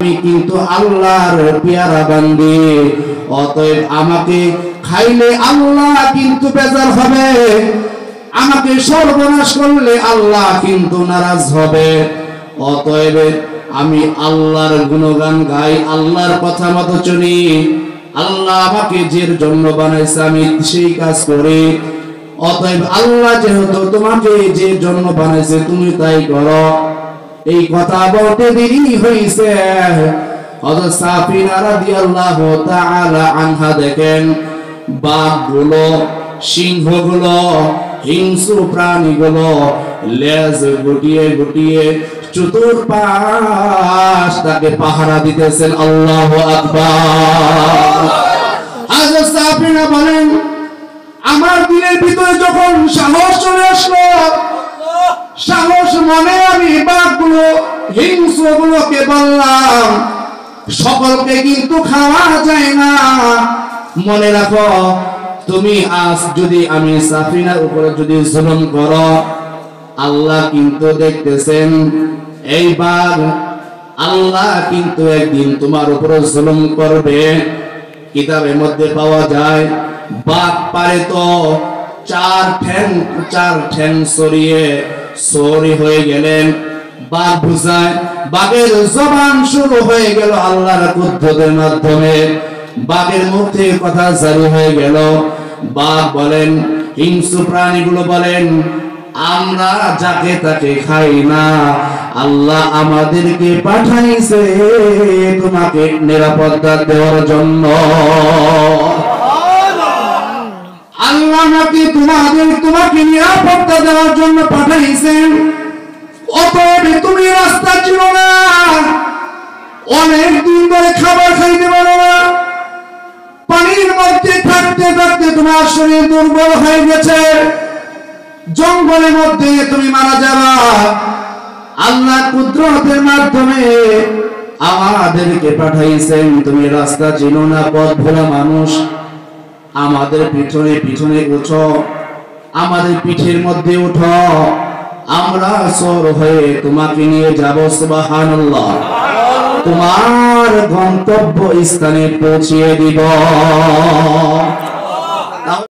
আমি কিন্তু আল্লাহর পেয়ারা বান্দি, অতএব আমাকে খাইলে আল্লাহ কিন্তু বেজার হবে, আমাকে সর্বনাশ করলে আল্লাহ কিন্তু নারাজ হবে। অতএব আমি আল্লাহর গুণগান গাই, আল্লাহর কথা মতো চলি। আল্লাহ আমাকে যে জন্য বানাইছে আমি সেই কাজ করি। অতএব আল্লাহ যেহেতু তোমাকে যে জন্য বানাইছে তুমি তাই করো। এই কথা বলতে দেরি হয়েছে। হযরত সাফিনা রাদিয়াল্লাহু তাআলা আনহা দেখেন বাঘগুলো, সিংহগুলো, হিংস্র প্রাণীগুলো লেজ গুটিয়ে গুটিয়ে চতুর্পাশ তাকে পাহারা দিতেছেন। আল্লাহু আকবার। হযরত সাফিনা বলেন আমার দিলের ভিতরে যখন সাহস চলে আসলো, সাহস মনে আমি বাঘগুলো হিংস্রগুলোকে বললাম সকলকে কিন্তু খাওয়া যায় না, মনে রাখো তুমি আজ যদি আমি সাফিনার উপরে যদি জুলুম করো আল্লাহ কিন্তু দেখতেছেন। এই বাঘ আল্লাহ কিন্তু একদিন তোমার উপরে জুলুম করবে। কিতাবের মধ্যে পাওয়া যায় বাঘ পারে তো চার ঠ্যাং সরিয়ে সরি হয়ে গেলেন। বাঘ বুঝায়, বাঘের জবান শুরু হয়ে গেল আল্লাহর কুদরতের মাধ্যমে, বাঘের মুখ থেকে কথা জারি হয়ে গেল। বাঘ বলেন, হিংস্র প্রাণীগুলো বলেন আমরা যাকে তাকে খাই না, আল্লাহ আমাদেরকে পাঠাইছে তোমাকে নিরাপত্তা দেওয়ার জন্য। আল্লাহ নাকি তোমাকে নিরাপত্তা দেওয়ার জন্য পাঠাইছেন। অতএব তুমি রাস্তা ছিল না, অনেক দিন ধরে খাবার খাইতে পারো না, পানির মধ্যে থাকতে থাকতে তোমার শরীর দুর্বল হয়ে গেছে, জঙ্গলের মধ্যে তুমি মারা যাবা। আল্লাহ কুদরতের মাধ্যমে আমাদেরকে পাঠাইছেন, তুমি রাস্তা চিনো না, পথ ভোলা মানুষ, আমাদের পিছনে পিছনে উঠো, আমাদের পিঠের মধ্যে উঠো, আমরা সর হয়ে তোমাকে নিয়ে যাব সুবহানাল্লাহ, তোমার গন্তব্য স্থানে পৌঁছিয়ে দিব।